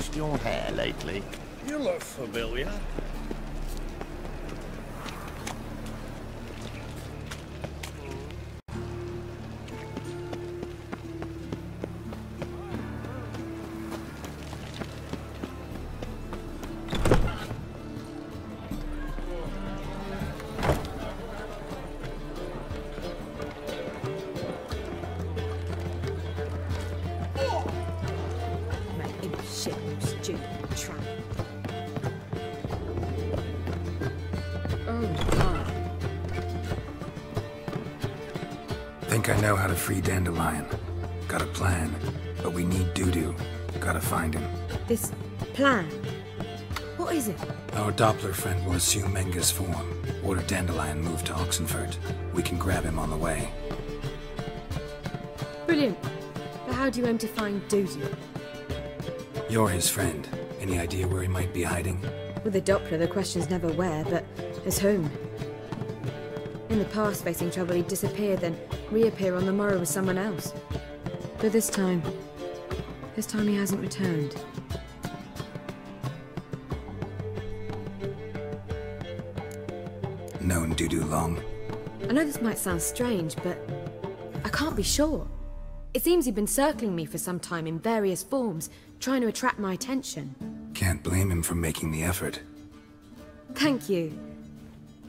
washed your hair lately? You look familiar. Think I know how to free Dandelion. Got a plan, but we need Dudu. Gotta find him. This plan? What is it? Our Doppler friend will assume Menga's form. Order Dandelion moved to Oxenfurt. We can grab him on the way. Brilliant. But how do you aim to find Dudu? You're his friend. Any idea where he might be hiding? With the Doppler, the question's never where, but as whom. In the past, facing trouble, he'd disappear, then reappear on the morrow with someone else. But this time he hasn't returned. Known Dudu long? I know this might sound strange, but I can't be sure. It seems he'd been circling me for some time in various forms, trying to attract my attention. Can't blame him for making the effort. Thank you.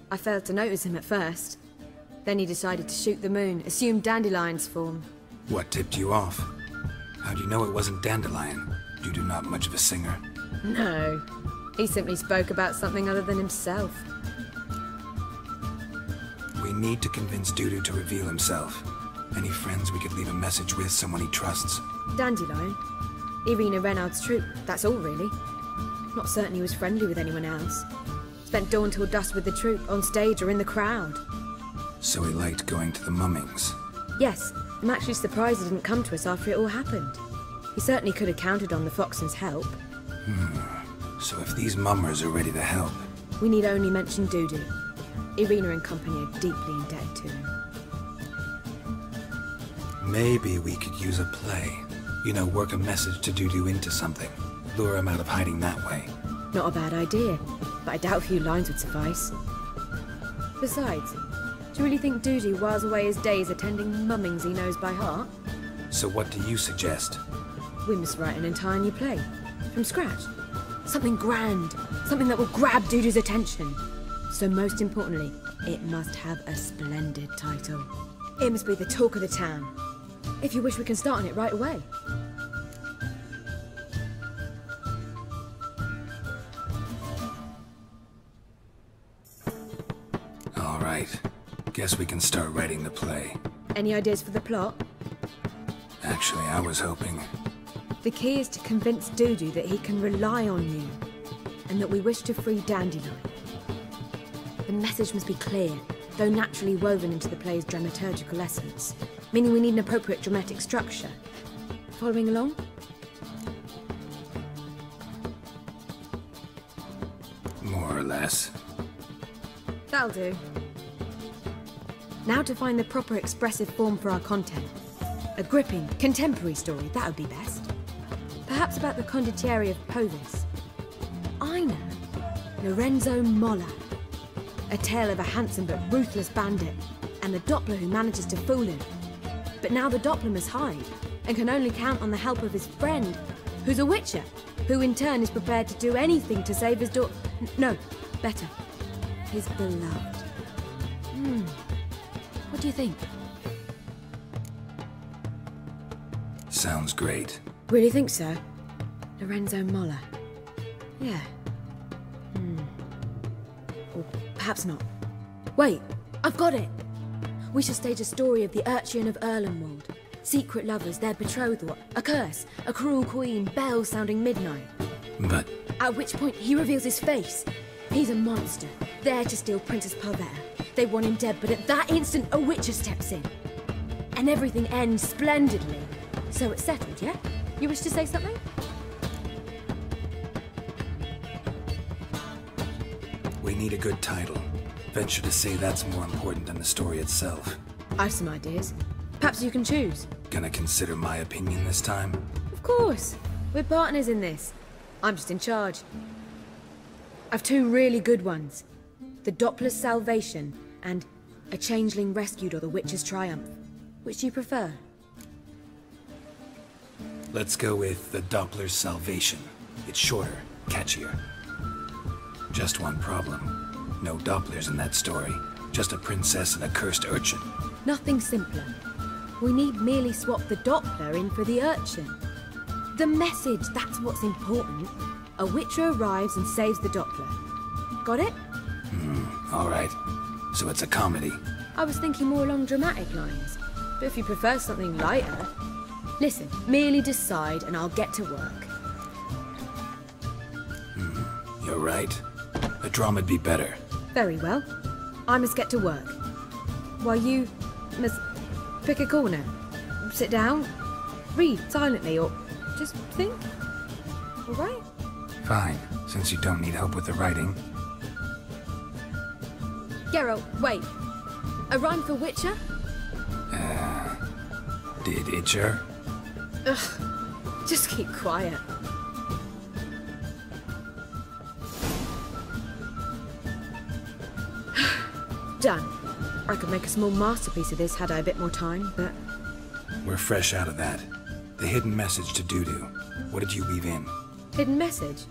I failed to notice him at first. Then he decided to shoot the moon, assume Dandelion's form. What tipped you off? How'd you know it wasn't Dandelion? Dudu not much of a singer. No. He simply spoke about something other than himself. We need to convince Dudu to reveal himself. Any friends we could leave a message with, someone he trusts? Dandelion. Irina Renard's troupe, that's all really. Not certain he was friendly with anyone else. Spent dawn till dusk with the troupe, on stage or in the crowd. So he liked going to the mummings? Yes, I'm actually surprised he didn't come to us after it all happened. He certainly could have counted on the Foxen's help. So if these mummers are ready to help... We need only mention Dudu. Irina and company are deeply indebted to him. Maybe we could use a play. You know, work a message to Dudu into something. Lure him out of hiding that way. Not a bad idea, but I doubt a few lines would suffice. Besides, do you really think Dudu whiles away his days attending mummings he knows by heart? So what do you suggest? We must write an entire new play. From scratch. Something grand. Something that will grab Dudu's attention. So most importantly, it must have a splendid title. It must be the talk of the town. If you wish, we can start on it right away. All right. Guess we can start writing the play. Any ideas for the plot? Actually, I was hoping... The key is to convince Dudu that he can rely on you, and that we wish to free Dandelion. The message must be clear, though naturally woven into the play's dramaturgical essence, meaning we need an appropriate dramatic structure. Following along? More or less. That'll do. Now to find the proper expressive form for our content. A gripping, contemporary story, that would be best. Perhaps about the condottieri of Povis. I know. Lorenzo Molla. A tale of a handsome but ruthless bandit, and the Doppler who manages to fool him. But now the Doppler must hide, and can only count on the help of his friend, who's a witcher, who in turn is prepared to do anything to save his daughter. No, better. His beloved. What do you think? Sounds great. Really think so? Lorenzo Molla. Yeah. Or perhaps not. Wait, I've got it! We shall stage a story of the Urchin of Erlenwald. Secret lovers, their betrothal, a curse, a cruel queen, bells sounding midnight. But... At which point he reveals his face. He's a monster, there to steal Princess Parvera. They want him dead, but at that instant a witcher steps in. And everything ends splendidly. So it's settled, yeah? You wish to say something? We need a good title. Venture to say that's more important than the story itself. I've some ideas. Perhaps you can choose. Gonna consider my opinion this time? Of course. We're partners in this. I'm just in charge. I've two really good ones. The Doppler's Salvation and A Changeling Rescued or the Witch's Triumph. Which do you prefer? Let's go with the Doppler's Salvation. It's shorter, catchier. Just one problem. No Dopplers in that story. Just a princess and a cursed urchin. Nothing simpler. We need merely swap the Doppler in for the urchin. The message, that's what's important. A witcher arrives and saves the Doppler. Got it? All right. So it's a comedy. I was thinking more along dramatic lines. But if you prefer something lighter... Listen, merely decide and I'll get to work. You're right. A drama'd be better. Very well. I must get to work. While you must pick a corner. Sit down, read silently, or just think. All right? Fine, since you don't need help with the writing. Geralt, wait. A rhyme for Witcher? Did Itcher? Ugh, just keep quiet. Done. I could make a small masterpiece of this had I a bit more time, but... We're fresh out of that. The hidden message to Dudu. What did you weave in? Hidden message?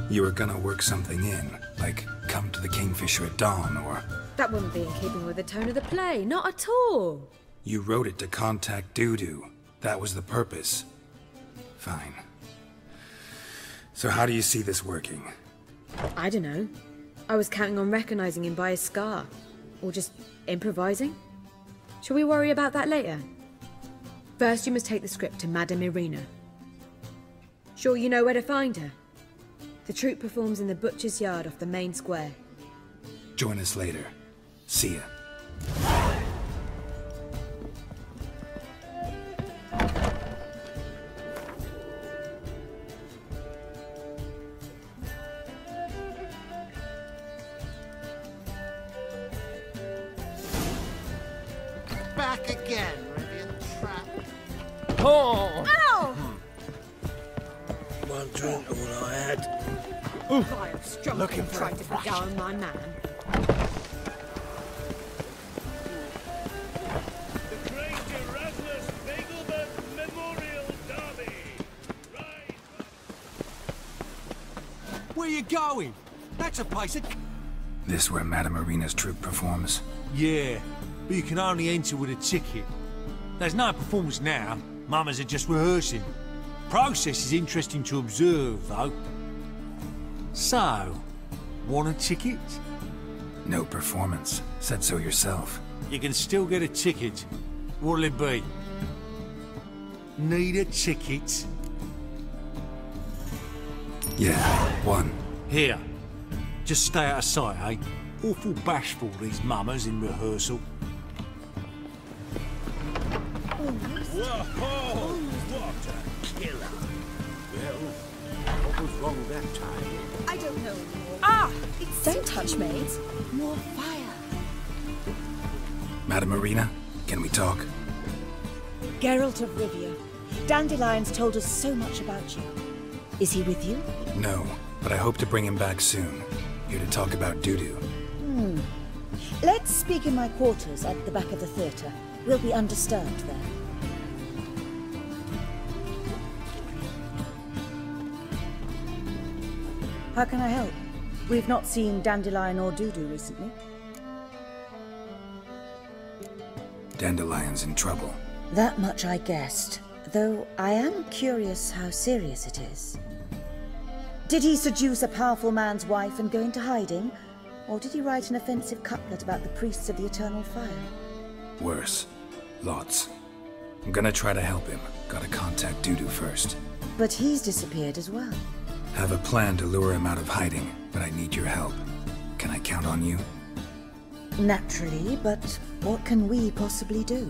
You were gonna work something in, like come to the Kingfisher at dawn, or... That wouldn't be in keeping with the tone of the play, not at all. You wrote it to contact Dudu. That was the purpose. Fine. So how do you see this working? I don't know. I was counting on recognizing him by his scar. Or just improvising. Shall we worry about that later? First, you must take the script to Madame Irina. Sure you know where to find her? The troupe performs in the butcher's yard off the main square. Join us later. See ya. Back again, Rivian trap. Oh! Ow! One drink, all I had. I have strongly tried to beguile my man. The Great Erasmus Begelberg Memorial Derby. Right. Where you going? That's a place of... This where Madame Irina's troupe performs? Yeah, but you can only enter with a ticket. There's no performance now. Mamas are just rehearsing. Process is interesting to observe, though. So, want a ticket? No performance. Said so yourself. You can still get a ticket. What'll it be? Need a ticket? Yeah, one. Here. Just stay out of sight, eh? Awful bashful, these mamas in rehearsal. Whoa! What a killer! Well, what was wrong that time? I don't know anymore. Ah! Don't touch me. More fire. Madame Irina, can we talk? Geralt of Rivia. Dandelion's told us so much about you. Is he with you? No, but I hope to bring him back soon. Here to talk about Dudu. Let's speak in my quarters at the back of the theatre. We'll be undisturbed there. How can I help? We've not seen Dandelion or Dudu recently. Dandelion's in trouble. That much I guessed, though I am curious how serious it is. Did he seduce a powerful man's wife and go into hiding? Or did he write an offensive couplet about the priests of the eternal fire? Worse. Lots. I'm gonna try to help him. Gotta contact Dudu first. But he's disappeared as well. Have a plan to lure him out of hiding, but I need your help. Can I count on you? Naturally, but what can we possibly do?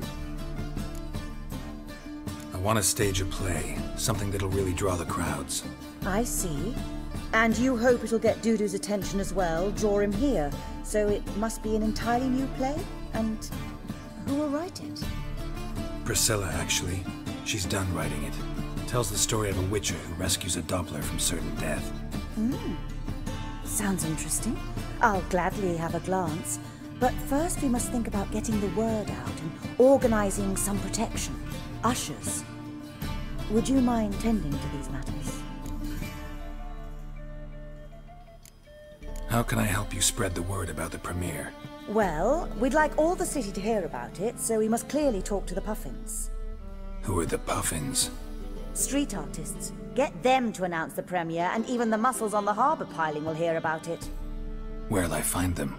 I want to stage a play. Something that'll really draw the crowds. I see. And you hope it'll get Dudu's attention as well, draw him here. So it must be an entirely new play? And who will write it? Priscilla, actually. She's done writing it. Tells the story of a witcher who rescues a Doppler from certain death. Sounds interesting. I'll gladly have a glance. But first we must think about getting the word out and organizing some protection. Ushers. Would you mind tending to these matters? How can I help you spread the word about the premiere? Well, we'd like all the city to hear about it, so we must clearly talk to the Puffins. Who are the Puffins? Street artists. Get them to announce the premiere, and even the muscles on the harbour piling will hear about it. Where'll I find them?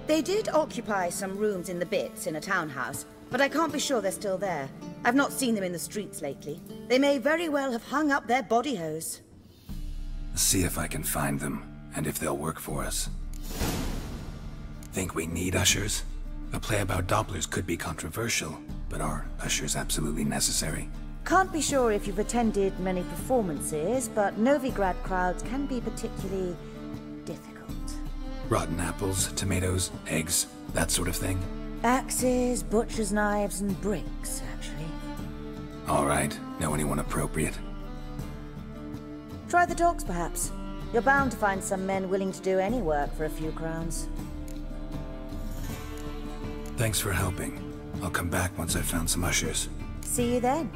They did occupy some rooms in the Bits in a townhouse, but I can't be sure they're still there. I've not seen them in the streets lately. They may very well have hung up their body hose. See if I can find them, and if they'll work for us. Think we need ushers? A play about Dopplers could be controversial, but are ushers absolutely necessary? Can't be sure if you've attended many performances, but Novigrad crowds can be particularly difficult. Rotten apples, tomatoes, eggs, that sort of thing? Axes, butcher's knives, and bricks, actually. All right. Know anyone appropriate? Try the dogs, perhaps. You're bound to find some men willing to do any work for a few crowns. Thanks for helping. I'll come back once I've found some ushers. See you then.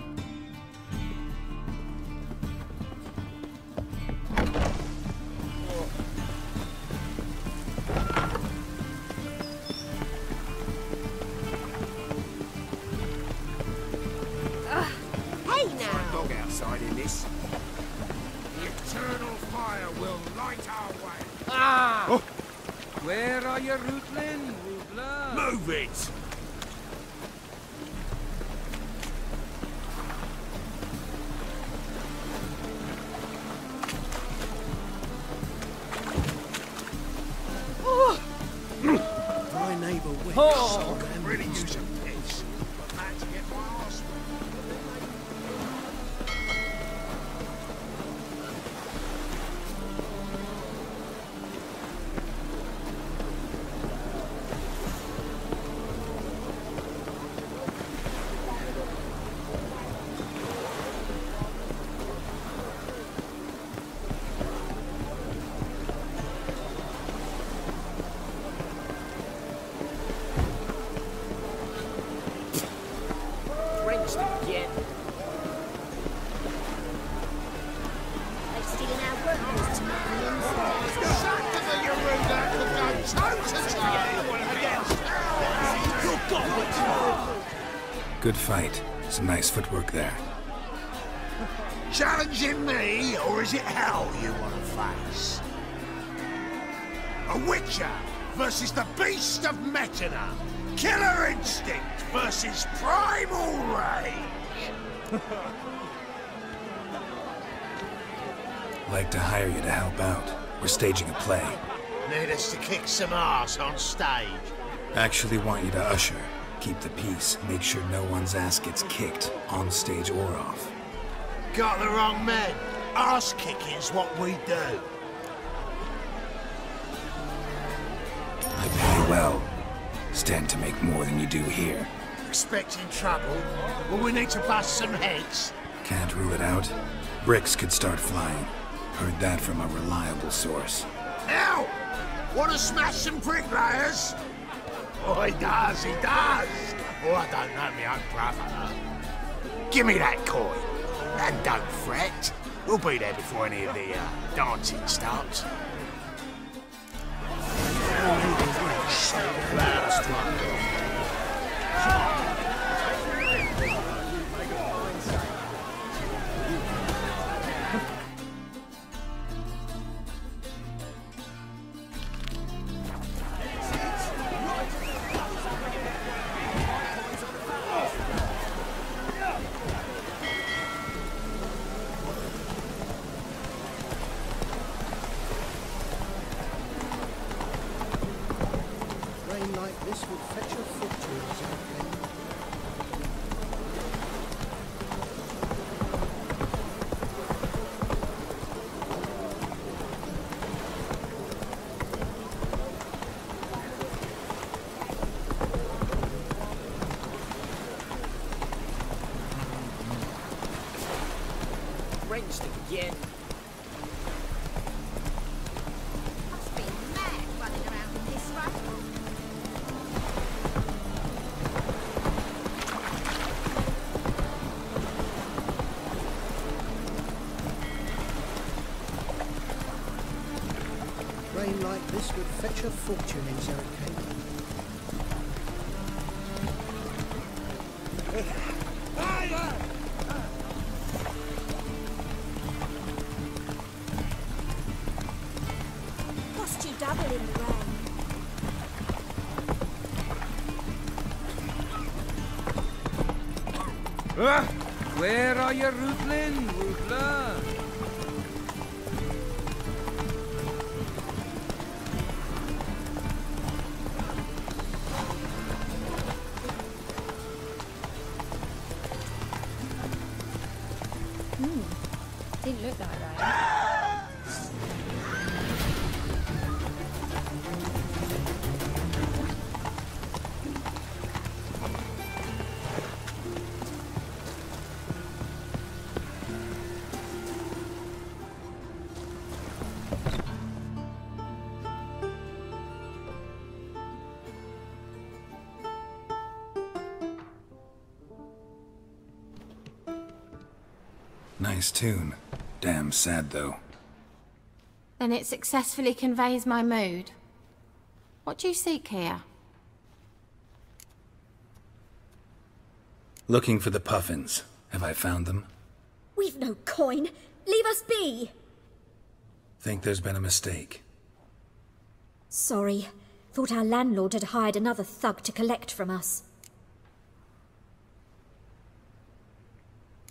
Hey now! Dog outside in this. The eternal fire will light our way. Ah! Oh. Where are you, Rootlin? Rootler? Move it! My neighbour witch. Oh! I can really use a piss. I'm mad to get my arse. Drenched again. They're stealing our workers to make the inside. Sack of the Yoruba could go toe to toe against. Good God! Good fight. Some nice footwork there. Challenging me, or is it hell you want to face? A witcher versus the beast of Metina. Killer instinct versus primal rage. Like to hire you to help out. We're staging a play. Need us to kick some ass on stage. Actually want you to usher. Keep the peace. Make sure no one's ass gets kicked, on stage or off. Got the wrong men. Ass kicking's what we do. I pay well. Stand to make more than you do here. Expecting trouble? Well, we need to bust some heads. Can't rule it out. Bricks could start flying. Heard that from a reliable source. Hell! Want to smash some bricklayers? Oh, he does, he does. Oh, I don't know my own brother. Give me that coin. And don't fret. We'll be there before any of the dancing starts. Rain like this would fetch a foot to Zaklínač. stick again. Must be mad running around in this way. Rain like this would fetch a fortune in Zerrikane. Cost you double in the rain. Where are you, Ruthlin? Rutla? Didn't look that right. Nice tune. Damn sad, though. Then it successfully conveys my mood. What do you seek here? Looking for the puffins. Have I found them? We've no coin. Leave us be. Think there's been a mistake. Sorry. Thought our landlord had hired another thug to collect from us.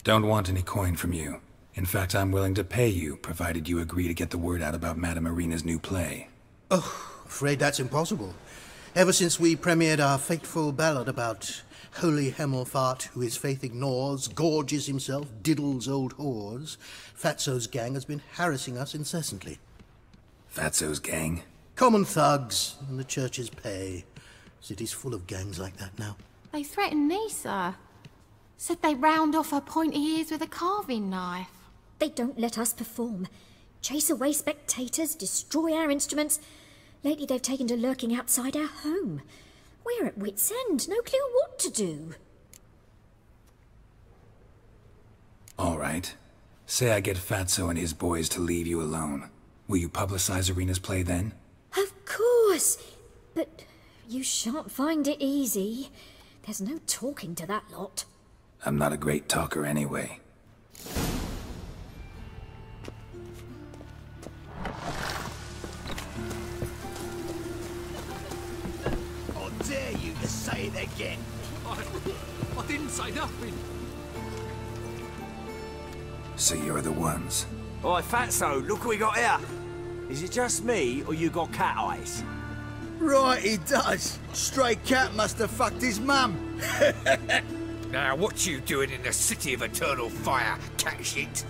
Don't want any coin from you. In fact, I'm willing to pay you, provided you agree to get the word out about Madame Irina's new play. Oh, afraid that's impossible. Ever since we premiered our fateful ballad about holy Hemelfart, who his faith ignores, gorges himself, diddles old whores, Fatso's gang has been harassing us incessantly. Fatso's gang? Common thugs, in the church's pay. City's full of gangs like that now. They threatened me, sir. Said they'd round off her pointy ears with a carving knife. They don't let us perform. Chase away spectators, destroy our instruments. Lately they've taken to lurking outside our home. We're at wit's end, no clue what to do. All right. Say I get Fatso and his boys to leave you alone. Will you publicize Irina's play then? Of course. But you shan't find it easy. There's no talking to that lot. I'm not a great talker anyway. I dare you to say it again. I didn't say nothing. So you're the ones. Oi, Fatso, look what we got here. Is it just me, or you got cat eyes? Right, he does. Stray cat must have fucked his mum. Now, what you doing in the city of eternal fire, cat shit?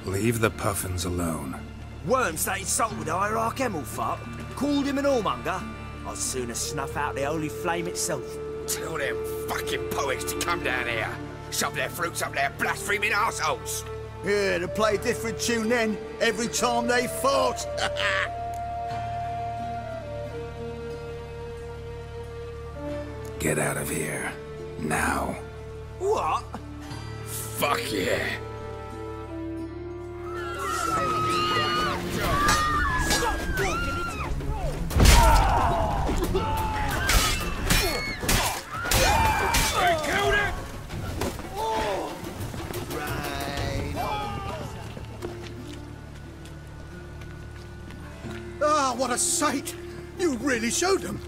Leave the puffins alone. Worms that insulted Hierarch Hemelfart, called him an whoremonger. I'd sooner snuff out the holy flame itself. Tell them fucking poets to come down here. Shove their fruits up their blaspheming arseholes. Yeah, to play a different tune then, every time they fought. Get out of here. Now. What? Fuck yeah. I killed it! Ah, what a sight! You really showed them.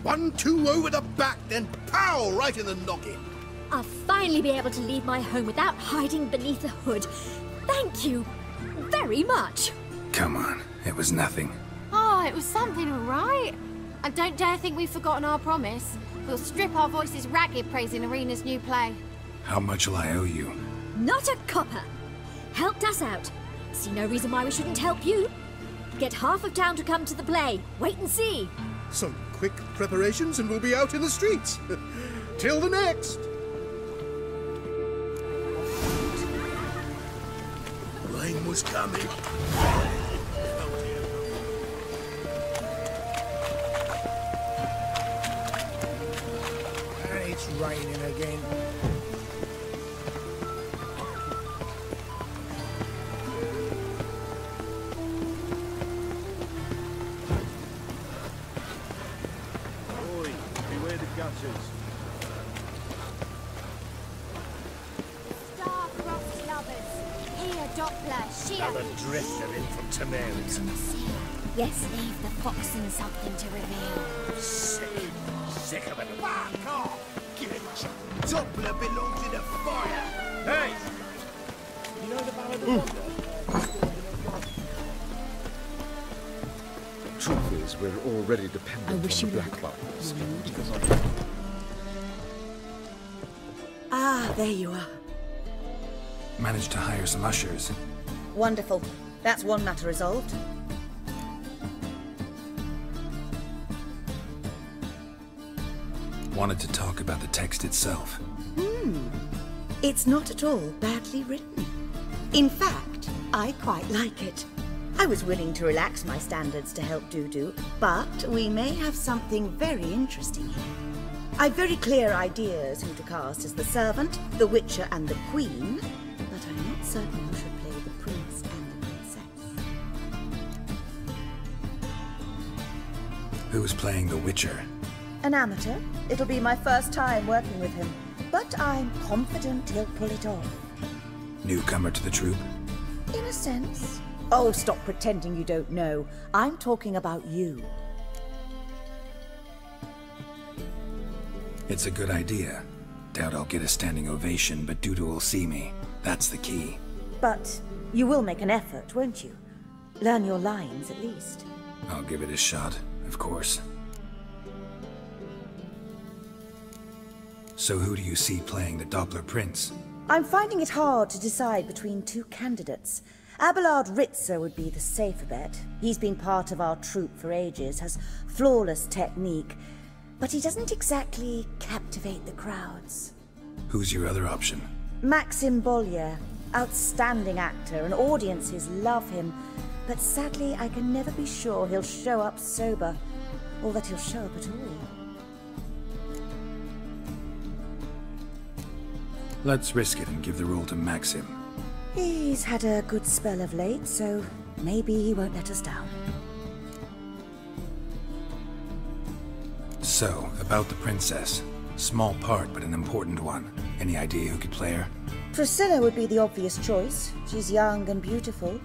1-2 over the back, then pow, right in the noggin. I'll finally be able to leave my home without hiding beneath a hood. Thank you very much. Come on, it was nothing. Oh, it was something, all right. And don't dare think we've forgotten our promise. We'll strip our voices ragged praising Irina's new play. How much will I owe you? Not a copper. Helped us out. See no reason why we shouldn't help you. Get half of town to come to the play. Wait and see. Some quick preparations and we'll be out in the streets. Till the next. was coming. And it's raining again. Oi, beware the gutters. Star-crossed lovers. Here, Doppler, sheer. Another drifter in from Tamaris. Yes, leave the foxen something to reveal. Sick of it. Fuck off! Get Doppler belongs in a fire! Hey! You know the Ballad of Wonder? Truth is, we're already dependent on the black lives. Ah, there you are. Managed to hire some ushers. Wonderful. That's one matter resolved. Wanted to talk about the text itself. It's not at all badly written. In fact, I quite like it. I was willing to relax my standards to help Dudu, but we may have something very interesting here. I've very clear ideas who to cast as the servant, the witcher and the queen, but I'm not certain who should play the prince and the princess. Who's playing the Witcher? An amateur. It'll be my first time working with him, but I'm confident he'll pull it off. Newcomer to the troupe? In a sense. Oh, stop pretending you don't know. I'm talking about you. It's a good idea. Doubt I'll get a standing ovation, but Dudu will see me. That's the key. But you will make an effort, won't you? Learn your lines, at least. I'll give it a shot, of course. So who do you see playing the Doppler Prince? I'm finding it hard to decide between two candidates. Abelard Ritzer would be the safer bet. He's been part of our troupe for ages, has flawless technique, but he doesn't exactly captivate the crowds. Who's your other option? Maxim Bollier, outstanding actor, and audiences love him, but sadly I can never be sure he'll show up sober, or that he'll show up at all. Let's risk it and give the role to Maxim. He's had a good spell of late, so maybe he won't let us down. So, about the princess. Small part, but an important one. Any idea who could play her? Priscilla would be the obvious choice. She's young and beautiful.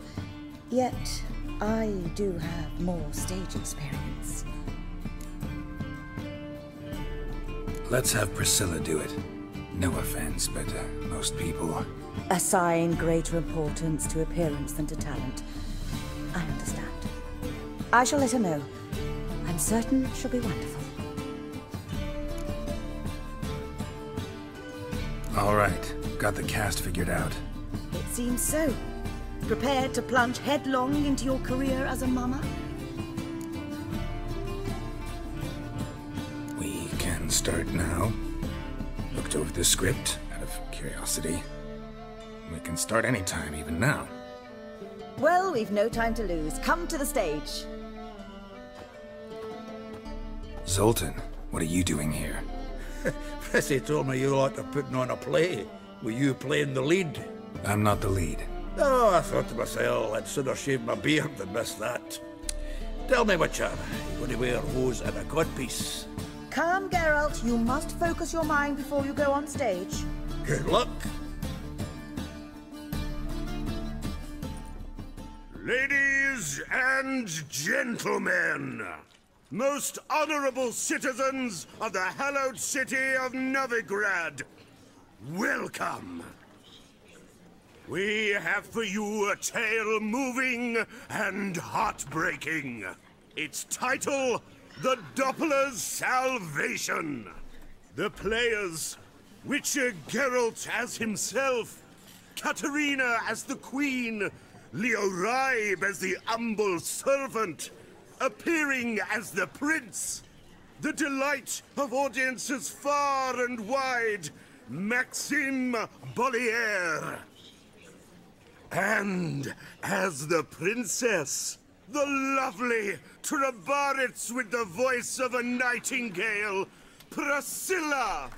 Yet, I do have more stage experience. Let's have Priscilla do it. No offense, but most people... Assign greater importance to appearance than to talent. I understand. I shall let her know. I'm certain she'll be wonderful. All right, got the cast figured out. It seems so. Prepared to plunge headlong into your career as a mama? We can start now. Looked over the script, out of curiosity. We can start anytime, even now. Well, we've no time to lose. Come to the stage. Zoltan, what are you doing here? Prissy told me you like to putting on a play. Were you playing the lead? I'm not the lead. Oh, I thought to myself, I'd sooner shave my beard than miss that. Tell me, Witcher, you going to wear hose and a codpiece? Calm, Geralt. You must focus your mind before you go on stage. Good luck. Ladies and gentlemen, most honorable citizens of the hallowed city of Novigrad, welcome. We have for you a tale moving and heartbreaking. Its title, The Doppler's Salvation. The players, Witcher Geralt as himself, Katerina as the Queen, Leo Raib as the humble servant, appearing as the prince, the delight of audiences far and wide, Maxim Bollier. And as the princess, the lovely Trabaritz with the voice of a nightingale, Priscilla!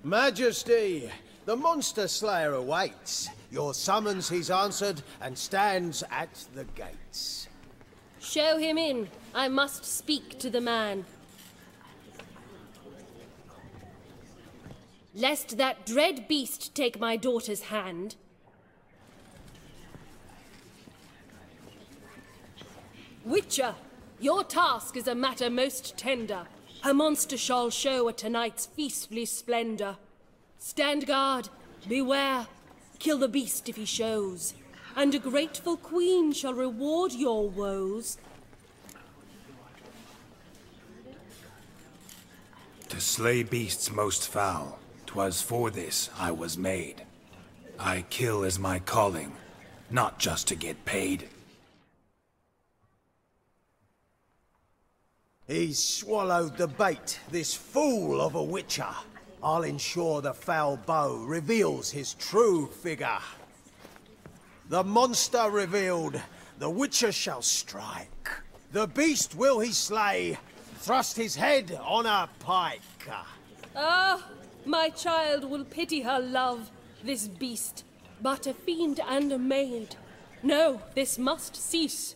Majesty, the monster slayer awaits. Your summons he's answered and stands at the gates. Show him in. I must speak to the man. Lest that dread beast take my daughter's hand. Witcher, your task is a matter most tender. A monster shall show at tonight's feastly splendor. Stand guard, beware, kill the beast if he shows, and a grateful queen shall reward your woes. To slay beasts most foul, 'twas for this I was made. I kill as my calling, not just to get paid. He's swallowed the bait, this fool of a witcher. I'll ensure the foul bow reveals his true figure. The monster revealed, the witcher shall strike. The beast will he slay, thrust his head on a pike. Ah, my child will pity her love, this beast, but a fiend and a maid. No, this must cease.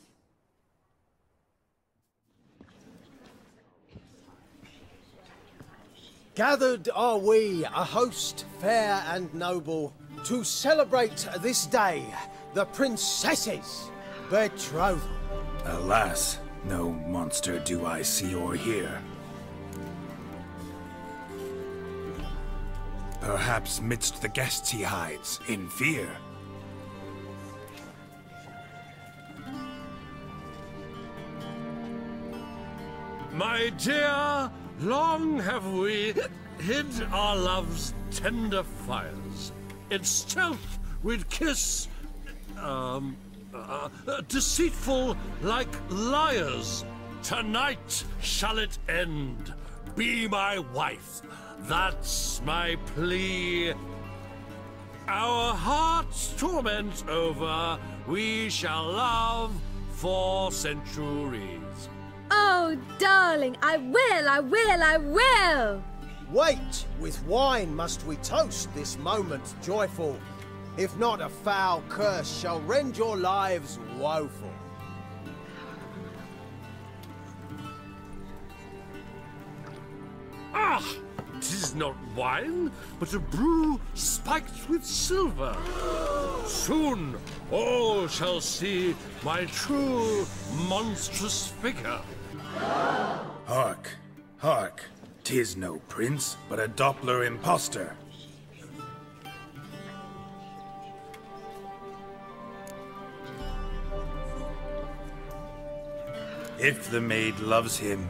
Gathered are we, a host fair and noble, to celebrate this day, the princess's betrothal. Alas, no monster do I see or hear. Perhaps midst the guests he hides, in fear. My dear, long have we hid our love's tender fires. In stealth we'd kiss, deceitful like liars. Tonight shall it end. Be my wife, that's my plea. Our hearts' torment over, we shall love for centuries. Oh, darling, I will, I will, I will! Wait, with wine must we toast this moment joyful. If not, a foul curse shall rend your lives woeful. Ah! 'Tis not wine, but a brew spiked with silver. Soon all shall see my true monstrous figure. Hark, hark, 'tis no prince, but a Doppler impostor. If the maid loves him,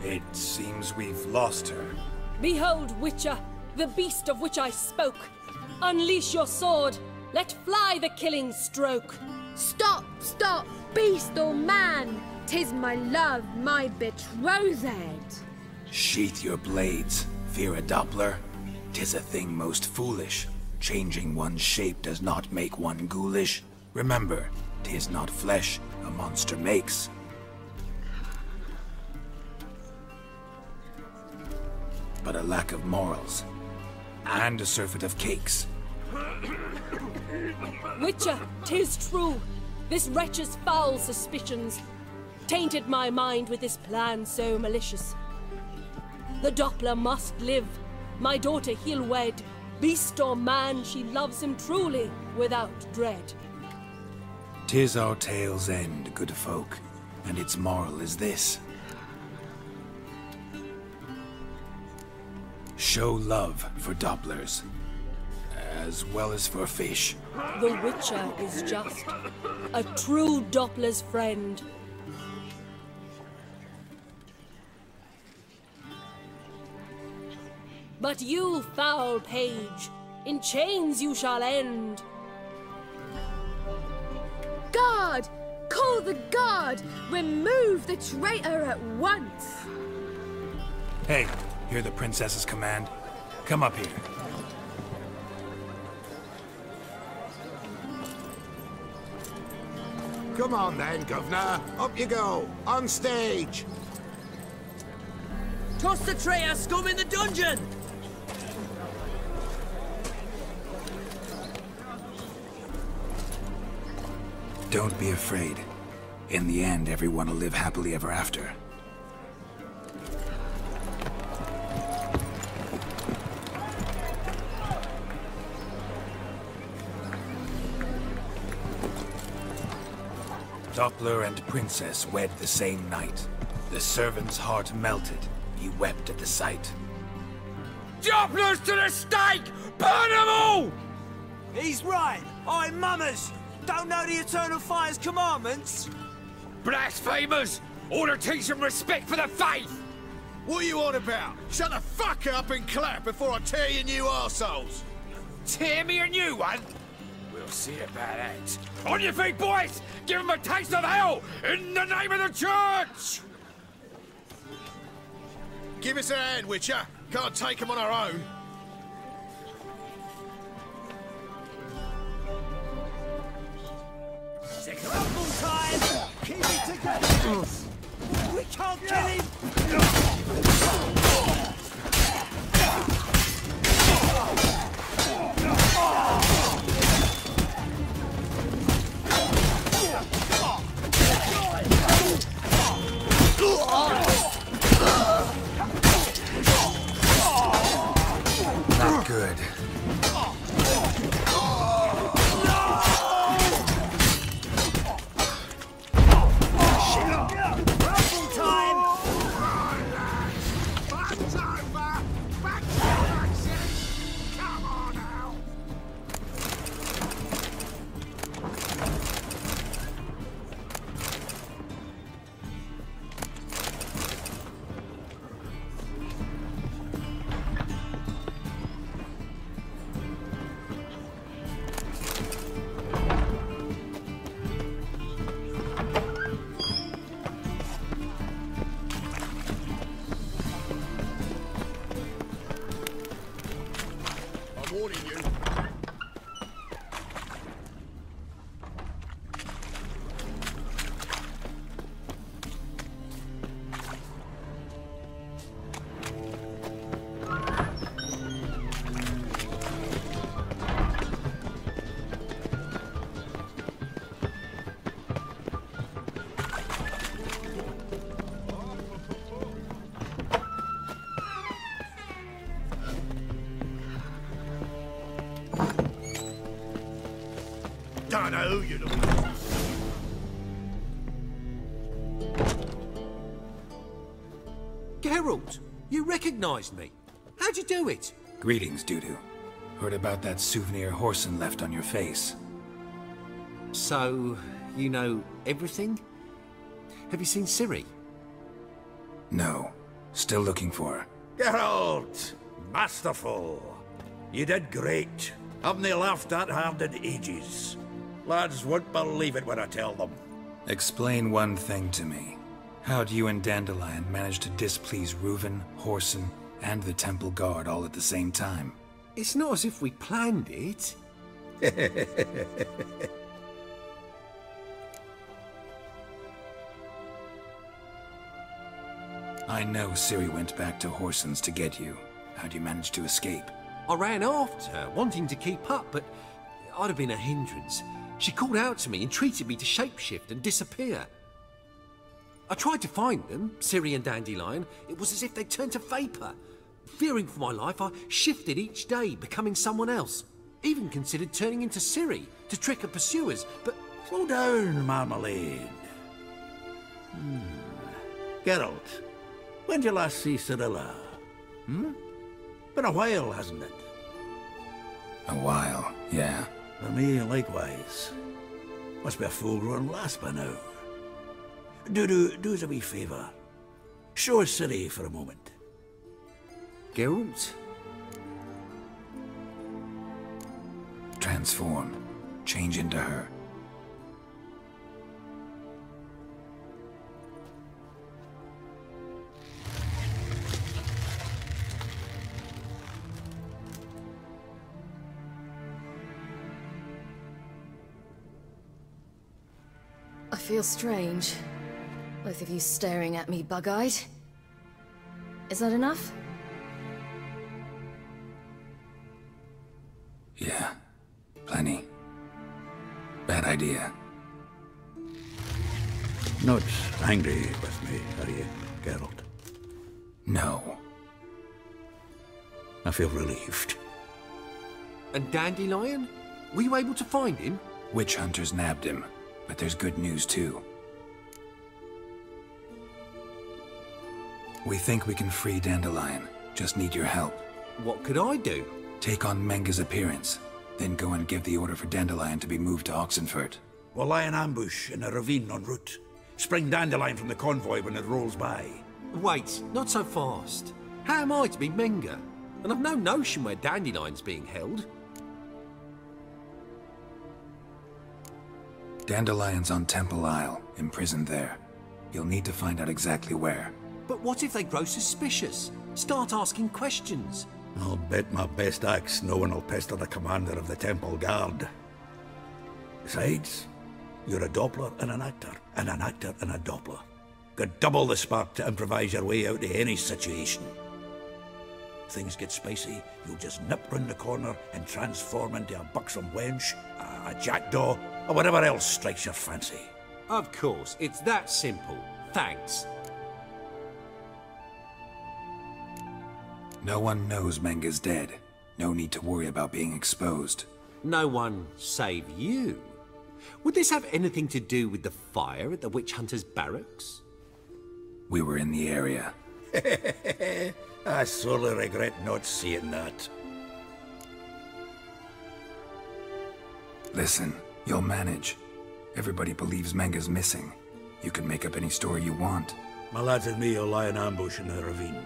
it seems we've lost her. Behold, Witcher, the beast of which I spoke. Unleash your sword. Let fly the killing stroke. Stop, stop, beast or man. 'Tis my love, my betrothed. Sheath your blades, fear a Doppler. 'Tis a thing most foolish. Changing one's shape does not make one ghoulish. Remember, 'tis not flesh a monster makes. But a lack of morals, and a surfeit of cakes. Witcher, 'tis true. This wretch's foul suspicions tainted my mind with this plan so malicious. The Doppler must live. My daughter he'll wed. Beast or man, she loves him truly, without dread. 'Tis our tale's end, good folk, and its moral is this. Show love for Dopplers, as well as for fish. The Witcher is just a true Doppler's friend. But you, foul page, in chains you shall end. Guard! Call the guard! Remove the traitor at once! Hey, hear the princess's command? Come up here. Come on then, Governor. Up you go. On stage. Toss the traitor scum in the dungeon! Don't be afraid. In the end, everyone will live happily ever after. Doppler and Princess wed the same night. The servant's heart melted. He wept at the sight. Dopplers to the stake! Burn them all! He's right. I'm mummers. Don't know the Eternal Fire's commandments? Blasphemers! Ought to teach them respect for the faith! What are you on about? Shut the fuck up and clap before I tear you new arseholes! Tear me a new one? We'll see about that. On your feet, boys! Give them a taste of hell in the name of the church! Give us a hand, Witcher. Can't take them on our own. It's rumble time! Keep it together! We can't get him! Not good. Don't know who you look. Geralt, you recognized me. How'd you do it? Greetings, Dudu. Heard about that souvenir Whoreson left on your face. So, you know everything? Have you seen Ciri? No. Still looking for her. Geralt! Masterful! You did great. Haven't they laughed that hard in ages? Lads won't believe it when I tell them. Explain one thing to me. How'd you and Dandelion manage to displease Reuven, Whoreson, and the Temple Guard all at the same time? It's not as if we planned it. I know Ciri went back to Whoreson's to get you. How'd you manage to escape? I ran after her, wanting to keep up, but I'd have been a hindrance. She called out to me, entreated me to shapeshift and disappear. I tried to find them, Ciri and Dandelion. It was as if they'd turned to vapor. Fearing for my life, I shifted each day, becoming someone else. Even considered turning into Ciri to trick her pursuers, but... Slow down, Marmalade. Geralt, when'd you last see Cirilla? Been a while, hasn't it? A while, yeah. For me, likewise. Must be a full-grown lass by now. Do us a wee favour. Show us Ciri for a moment. Geralt, transform. Change into her. I feel strange. Both of you staring at me bug-eyed. Is that enough? Yeah, plenty. Bad idea. Not angry with me, are you, Geralt? No. I feel relieved. And Dandelion? Were you able to find him? Witch hunters nabbed him, but there's good news too. We think we can free Dandelion. Just need your help. What could I do? Take on Menga's appearance, then go and give the order for Dandelion to be moved to Oxenfurt. We'll lie in ambush in a ravine en route. Spring Dandelion from the convoy when it rolls by. Wait, not so fast. How am I to be Menga? And I've no notion where Dandelion's being held. Dandelion's on Temple Isle, imprisoned there. You'll need to find out exactly where. But what if they grow suspicious? Start asking questions? I'll bet my best axe no one will pester the commander of the Temple Guard. Besides, you're a Doppler and an actor and a Doppler. Got double the spark to improvise your way out of any situation. If things get spicy, you'll just nip round the corner and transform into a buxom wench, a jackdaw, or whatever else strikes your fancy. Of course, it's that simple. Thanks. No one knows Menga's dead. No need to worry about being exposed. No one save you. Would this have anything to do with the fire at the witch hunter's barracks? We were in the area. I sorely regret not seeing that. Listen, you'll manage. Everybody believes Menga's missing. You can make up any story you want. My lads and me will lie in ambush in the ravine.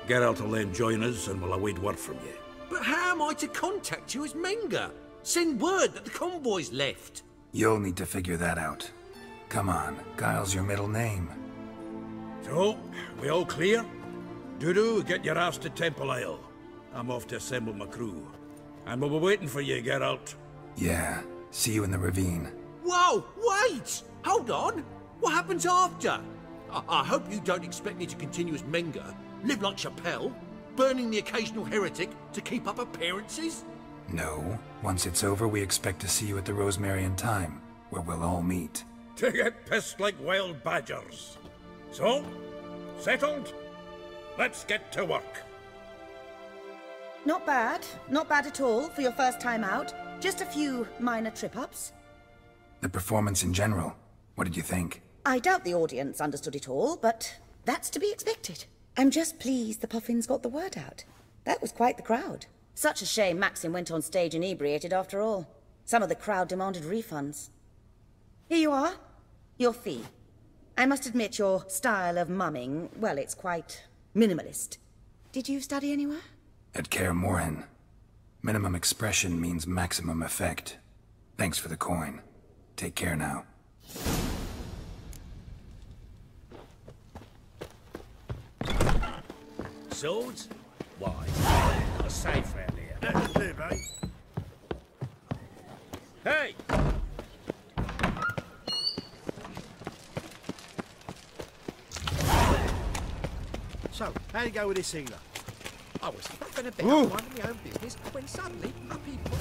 Geralt will then join us and we'll await word from you. But how am I to contact you as Menga? Send word that the convoy's left. You'll need to figure that out. Come on, Guile's your middle name. So, we all clear? Dudu, get your ass to Temple Isle. I'm off to assemble my crew. And we'll be waiting for you, Geralt. Yeah, see you in the ravine. Whoa, wait! Hold on! What happens after? I hope you don't expect me to continue as Menga, live like Chappelle, burning the occasional heretic to keep up appearances? No. Once it's over, we expect to see you at the Rosemary and Thyme, where we'll all meet. To get pissed like wild badgers. So, settled? Let's get to work. Not bad. Not bad at all for your first time out. Just a few minor trip-ups. The performance in general, what did you think? I doubt the audience understood it all, but that's to be expected. I'm just pleased the Puffins got the word out. That was quite the crowd. Such a shame Maxim went on stage inebriated after all. Some of the crowd demanded refunds. Here you are. Your fee. I must admit your style of mumming, well, it's quite minimalist. Did you study anywhere? At Kaer Morhen. Minimum expression means maximum effect. Thanks for the coin. Take care now. Swords? Why? Not safe round here. Let's live, eh? Hey! So, how'd you go with this healer? I was fucking about minding my own business when suddenly up he put...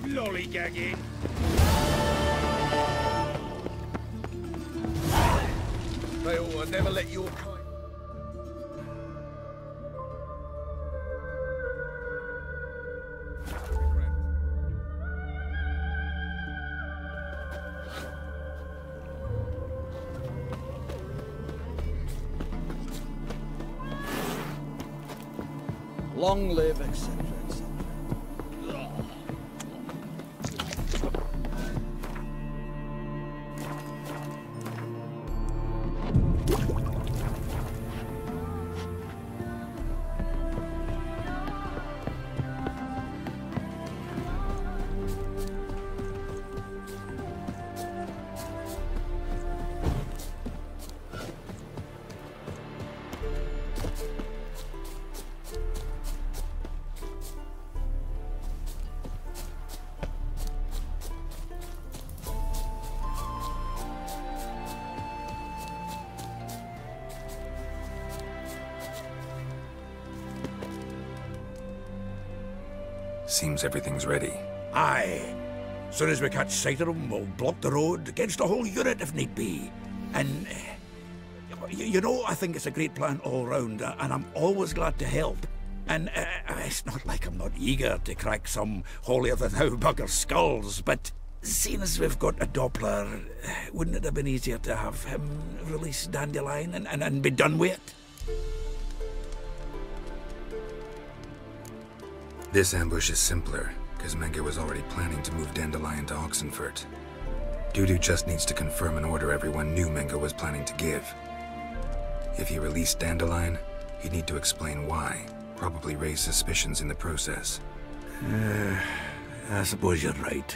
No lollygagging. They ought to never let your kind... Long live, etc., etc. Seems everything's ready. Aye. Soon as we catch sight of him, we'll block the road against the whole unit if need be. And, you know, I think it's a great plan all round, and I'm always glad to help. And it's not like I'm not eager to crack some holier-than-thou bugger skulls, but seeing as we've got a Doppler, wouldn't it have been easier to have him release Dandelion and be done with it? This ambush is simpler, because Menge was already planning to move Dandelion to Oxenfurt. Dudu just needs to confirm an order everyone knew Menge was planning to give. If he released Dandelion, he'd need to explain why, probably raise suspicions in the process. I suppose you're right.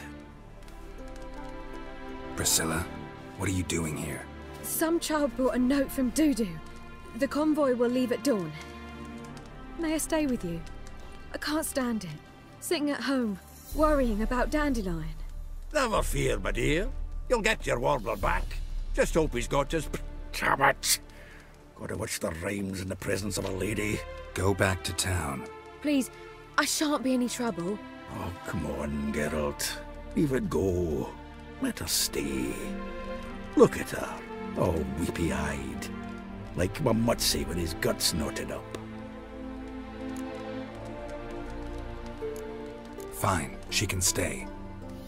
Priscilla, what are you doing here? Some child brought a note from Dudu. The convoy will leave at dawn. May I stay with you? I can't stand it. Sitting at home, worrying about Dandelion. Never fear, my dear. You'll get your warbler back. Just hope he's got his... Damn it! Gotta watch the rhymes in the presence of a lady. Go back to town. Please, I shan't be any trouble. Oh, come on, Geralt. Leave it go. Let her stay. Look at her, all weepy-eyed. Like Mamutsi with his guts knotted up. Fine, she can stay.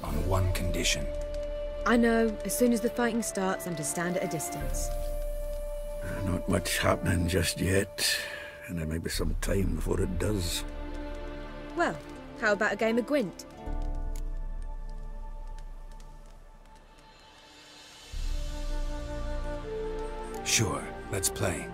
On one condition. I know, as soon as the fighting starts, I'm to stand at a distance. Not much happening just yet, and there may be some time before it does. Well, how about a game of Gwent? Sure, let's play.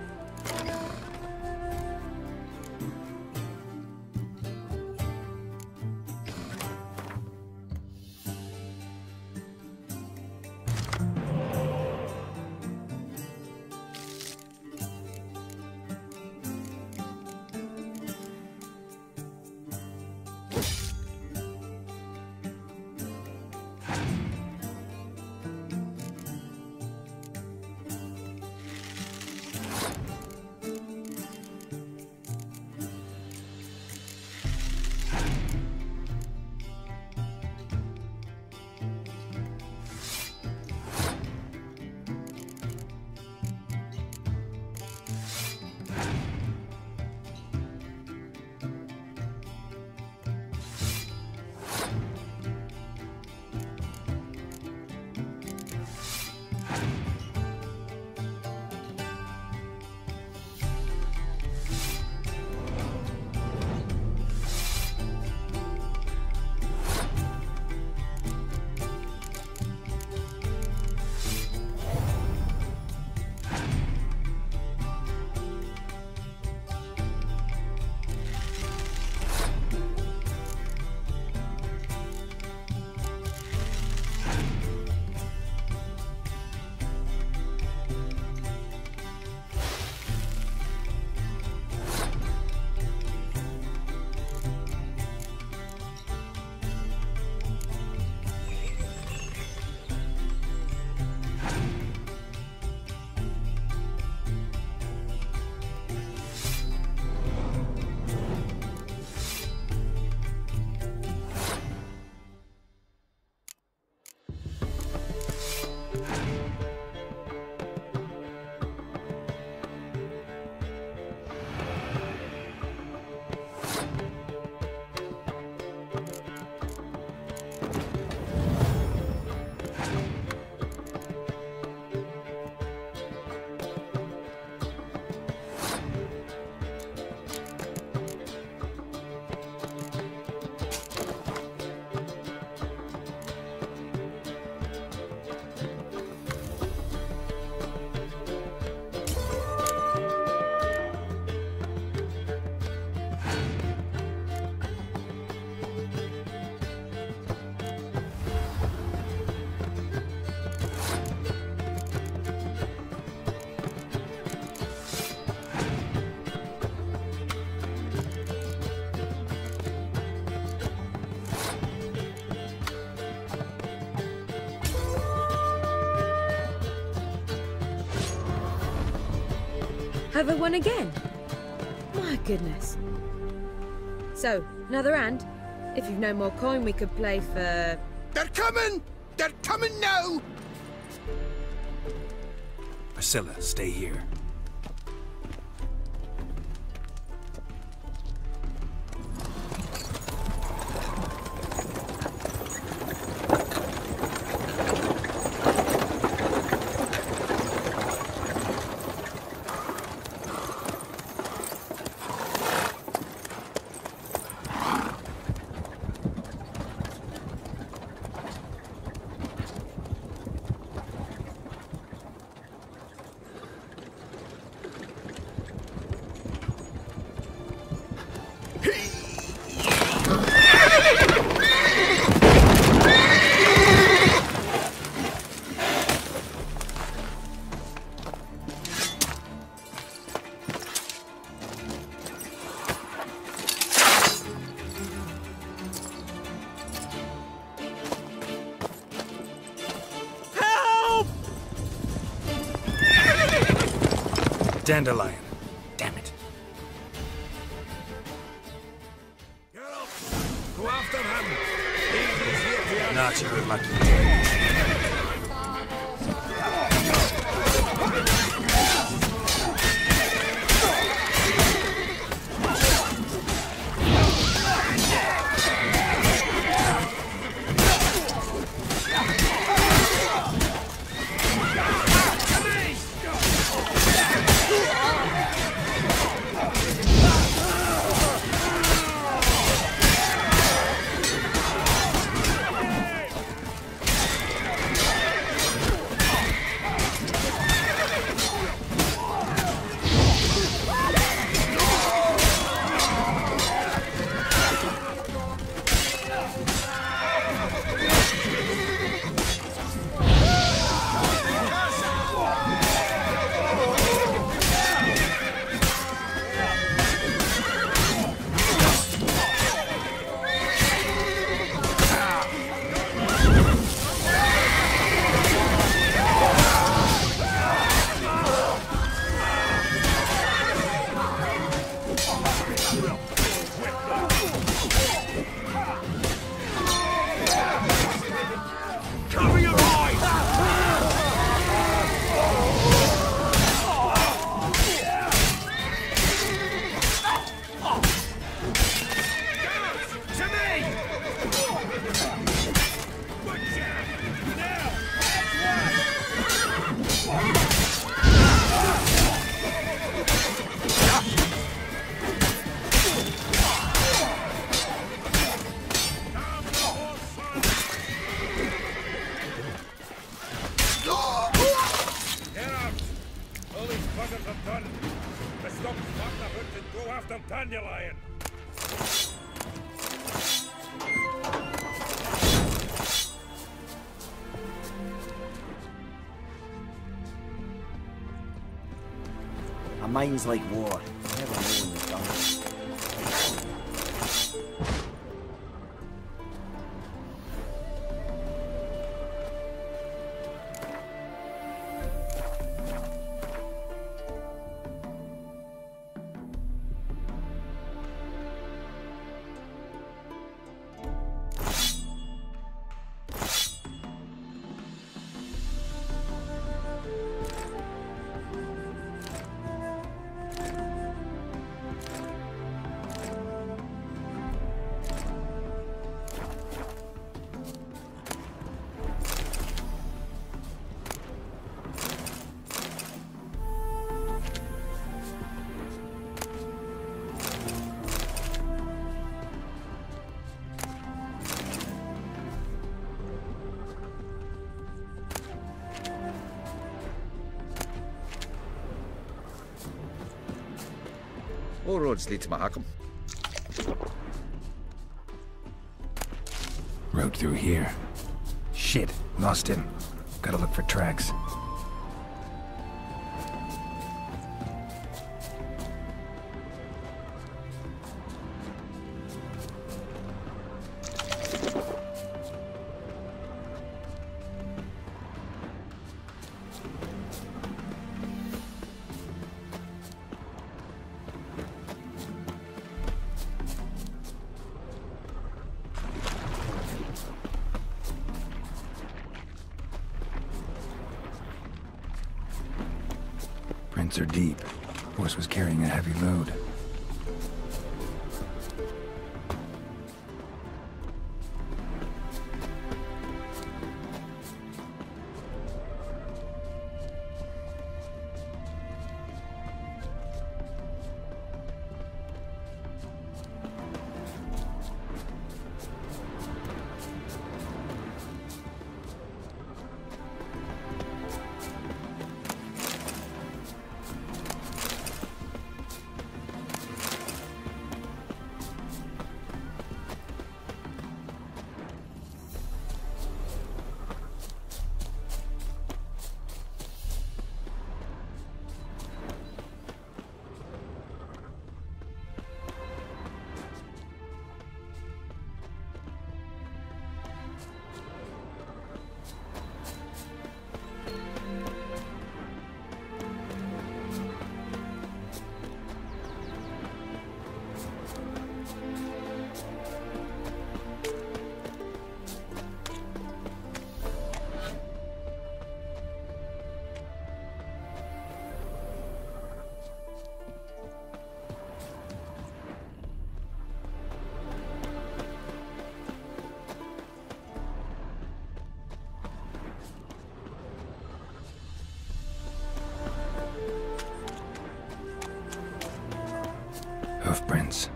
Have I won again? My goodness. So, another hand? If you've no more coin, we could play for... They're coming! They're coming now! Priscilla, stay here. Dandelion. Damn it. Go after him! Not your lucky day. A mind's like war. You never know when you've done it. All roads lead to Mahakam. Road through here. Shit, lost him. Gotta look for tracks. Prints are deep. Horse was carrying a heavy load. Hoofprints.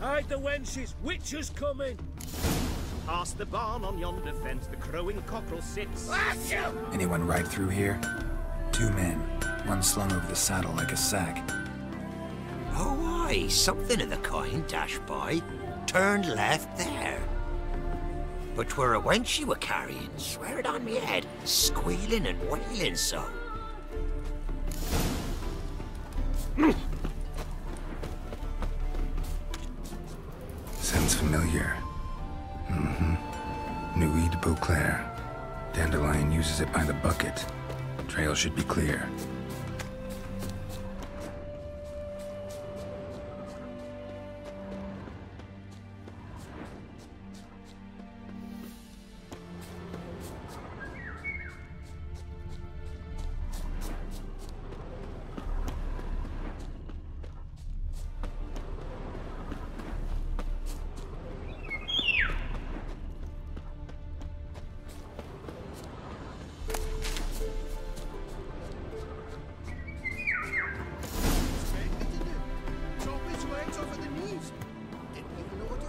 Hide the wenches! Witcher's coming! Past the barn on yonder fence, the crowing cockerel sits. Anyone ride through here? 2 men, one slung over the saddle like a sack. Oh, aye, something of the kind dashed by. Turned left there. But 'twere a wench you were carrying, swear it on me head, squealing and wailing so. Sounds familiar. Nuit de Beauclair. Dandelion uses it by the bucket. Trail should be clear.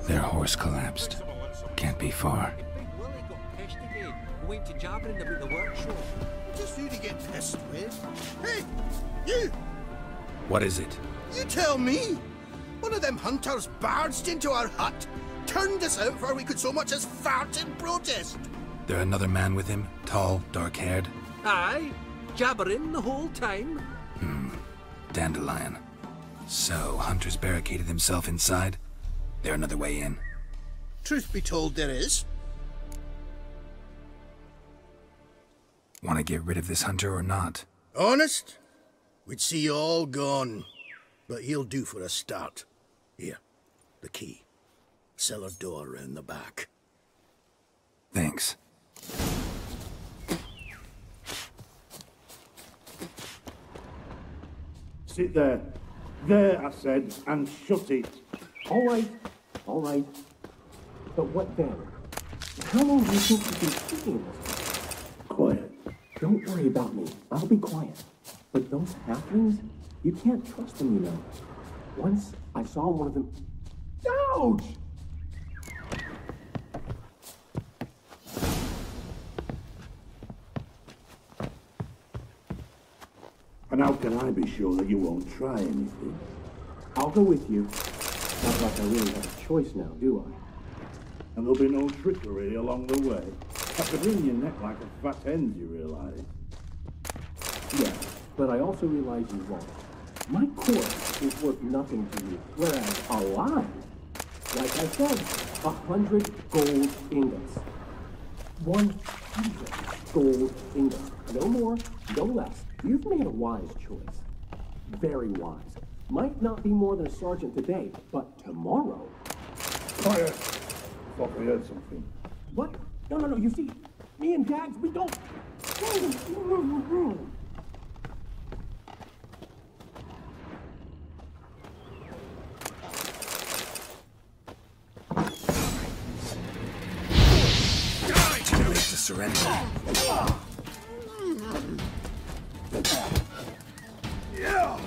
Their horse collapsed. Can't be far. Went to jabbering about the workshop. Just who to get pissed with? Hey, you! What is it? You tell me! One of them hunters barged into our hut, turned us out before we could so much as fart in protest. There another man with him? Tall, dark-haired? Aye, jabbering the whole time. Dandelion. So, Hunter's barricaded himself inside? There another way in? Truth be told, there is. Want to get rid of this hunter or not? Honest? We'd see you all gone. But he'll do for a start. Here, the key. Cellar door round the back. Thanks. Sit there. There, I said, and shut it. All right. But what then? How long do you think you've been speaking this? Quiet. Don't worry about me. I'll be quiet. But those halflings, you can't trust them, you know. Once I saw one of them... Ouch! And how can I be sure that you won't try anything? I'll go with you. Not like I really have a choice now, do I? And there'll be no trickery along the way. I could wring your neck like a fat hen, you realise? Yeah, but I also realize you won't. My corpse is worth nothing to you, whereas alive, like I said, 100 gold ingots. 100 gold ingots. No more, no less. You've made a wise choice. Very wise. Might not be more than a sergeant today, but tomorrow... Quiet! Thought we heard something. What? No, you see, me and Dags, we don't... Too late to surrender. Yeah.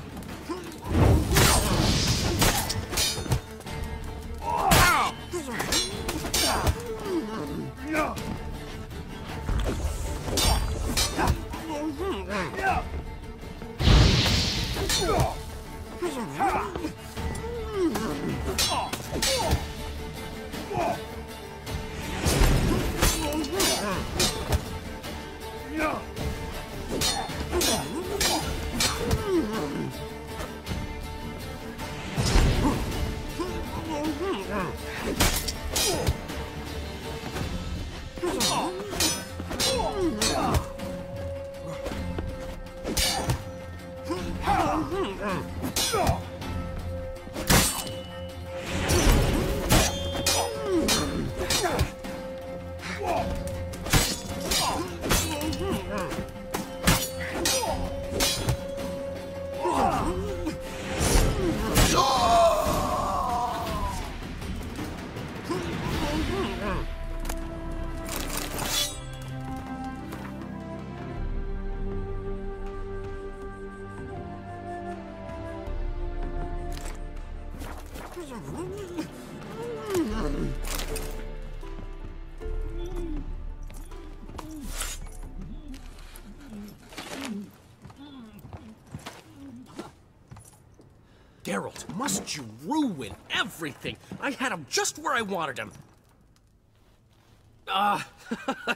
Geralt, must you ruin everything? I had him just where I wanted him.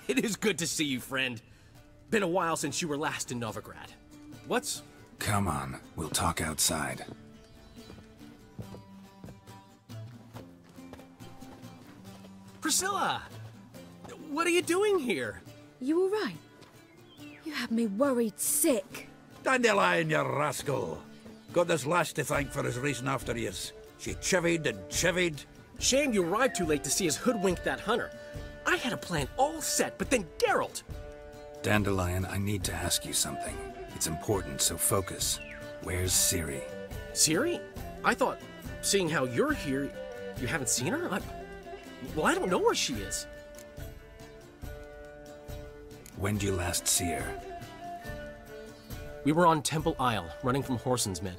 It is good to see you, friend. Been a while since you were last in Novigrad. What's... Come on, we'll talk outside. Priscilla! What are you doing here? You all right? You had me worried sick. Dandelion, you rascal! Got this lass to thank for his racing after years. She chivied and chivied. Shame you arrived too late to see us hoodwink that hunter. I had a plan all set, but then Geralt... Dandelion, I need to ask you something. It's important, so focus. Where's Ciri? Ciri? I thought, seeing how you're here, you haven't seen her? Well, I don't know where she is. When did you last see her? We were on Temple Isle, running from Whoreson's men.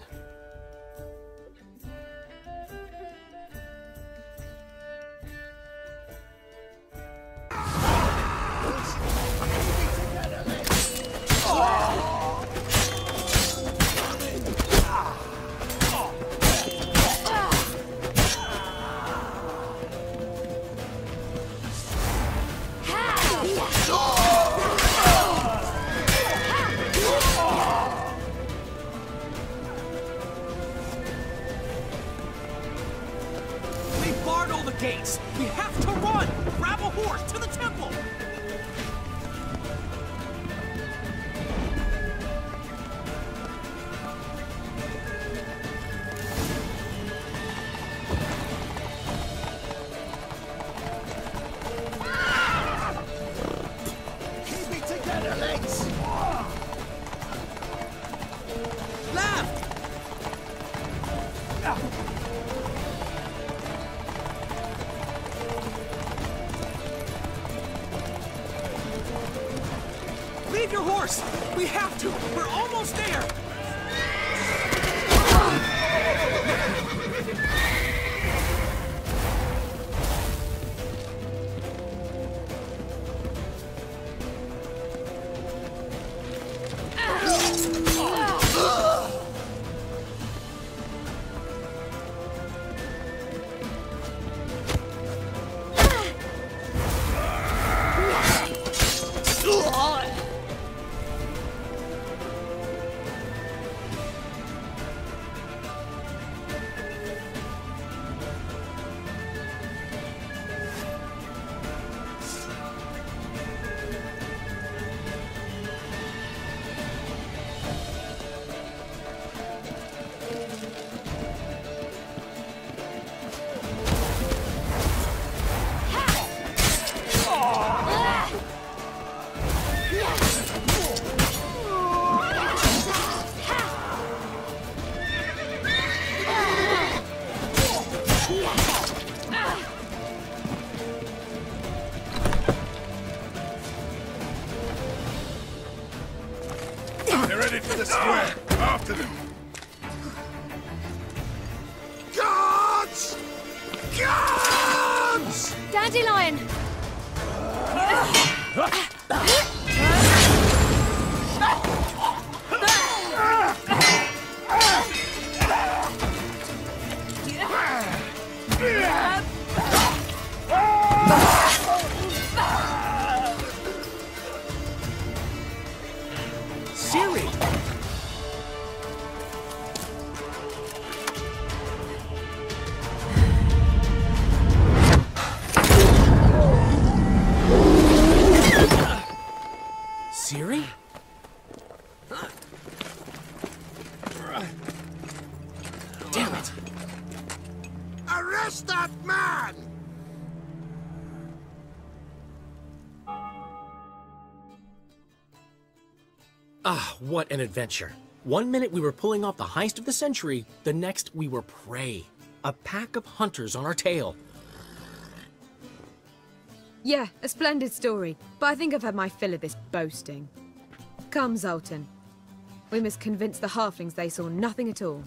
We have to run! Grab a horse to the temple! Keep it together, legs! Left! Leave your horse! We have to! We're almost there! Dandelion! Ciri! Ciri? Damn it! Arrest that man! Ah, what an adventure. One minute we were pulling off the heist of the century, the next we were prey. A pack of hunters on our tail. Yeah, a splendid story, but I think I've had my fill of this boasting. Come, Zoltan. We must convince the halflings they saw nothing at all.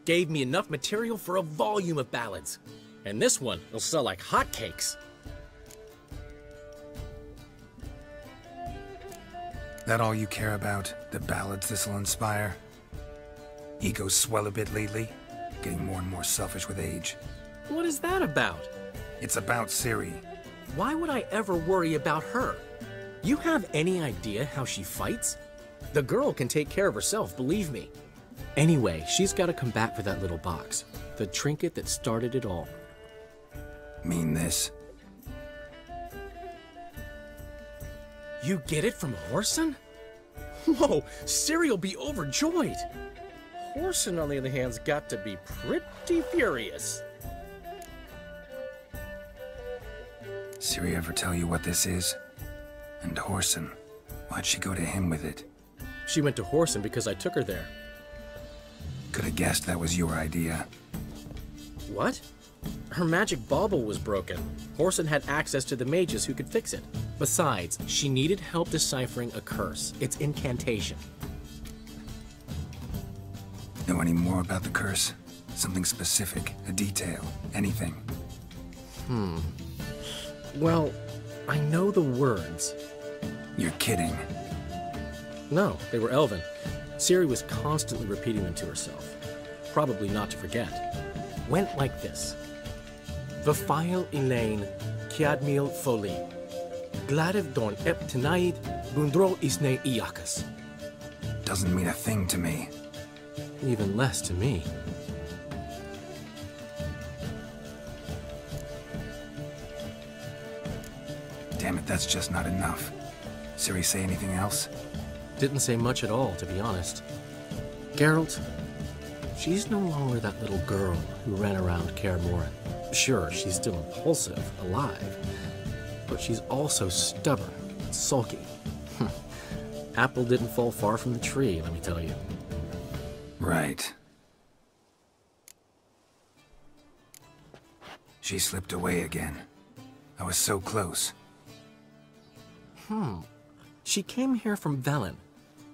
Gave me enough material for a volume of ballads. And this one will sell like hotcakes. That all you care about? The ballads this'll inspire? Egos swell a bit lately? Getting more and more selfish with age. What is that about? It's about Ciri. Why would I ever worry about her? You have any idea how she fights? The girl can take care of herself, believe me. Anyway, she's got to come back for that little box. The trinket that started it all. Mean this? You get it from Whoreson? Whoa, Ciri'll be overjoyed. Whoreson, on the other hand's got to be pretty furious. Ciri ever tell you what this is? And Whoreson, why'd she go to him with it? She went to Whoreson because I took her there. Could have guessed that was your idea. What? Her magic bauble was broken. Whoreson had access to the mages who could fix it. Besides, she needed help deciphering a curse. Its incantation. Know any more about the curse? Something specific, a detail, anything? Well, I know the words. You're kidding. No, they were Elven. Ciri was constantly repeating them to herself. Probably not to forget. Went like this. Vafile Elaine, Kiadmil Foli. Gladev Don Ep Tanaid, Bundro Isne Iakas. Doesn't mean a thing to me. Even less to me. Damn it, that's just not enough. Ciri say anything else? Didn't say much at all, to be honest. Geralt, she's no longer that little girl who ran around Kaer Morhen. Sure, she's still impulsive, alive, but she's also stubborn, sulky. Apple didn't fall far from the tree, let me tell you. Right. She slipped away again. I was so close. She came here from Velen.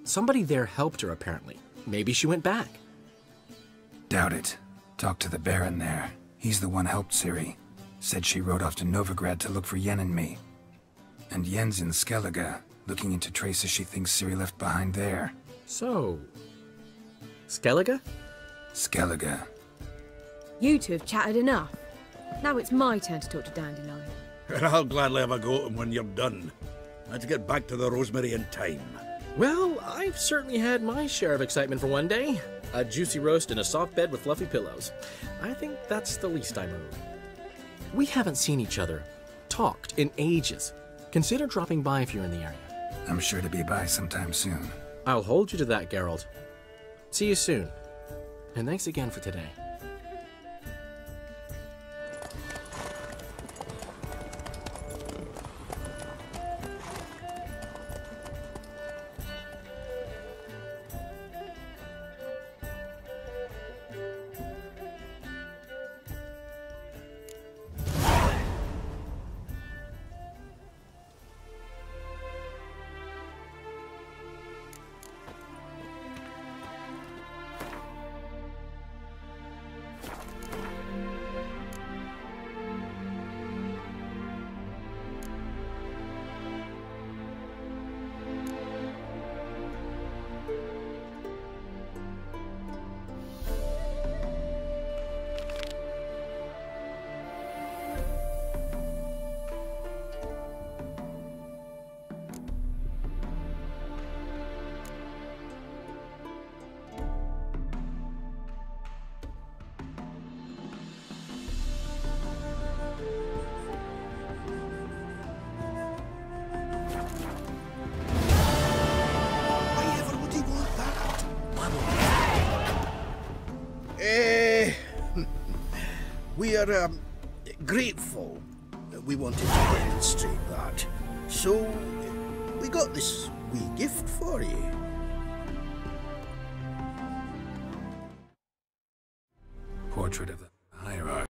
Somebody there helped her, apparently. Maybe she went back. Doubt it. Talked to the Baron there. He's the one helped Ciri. Said she rode off to Novigrad to look for Yen and me. And Yen's in Skellige, looking into traces she thinks Ciri left behind there. So... Skellige? Skellige. You two have chatted enough. Now it's my turn to talk to Dandelion. I'll gladly have a go at him when you're done. Let's get back to the Rosemary in time. Well, I've certainly had my share of excitement for one day. A juicy roast in a soft bed with fluffy pillows. I think that's the least I owe. We haven't seen each other, talked, in ages. Consider dropping by if you're in the area. I'm sure to be by sometime soon. I'll hold you to that, Geralt. See you soon. And thanks again for today. We are, grateful. We wanted to demonstrate that. So, we got this wee gift for you. Portrait of the hierarch.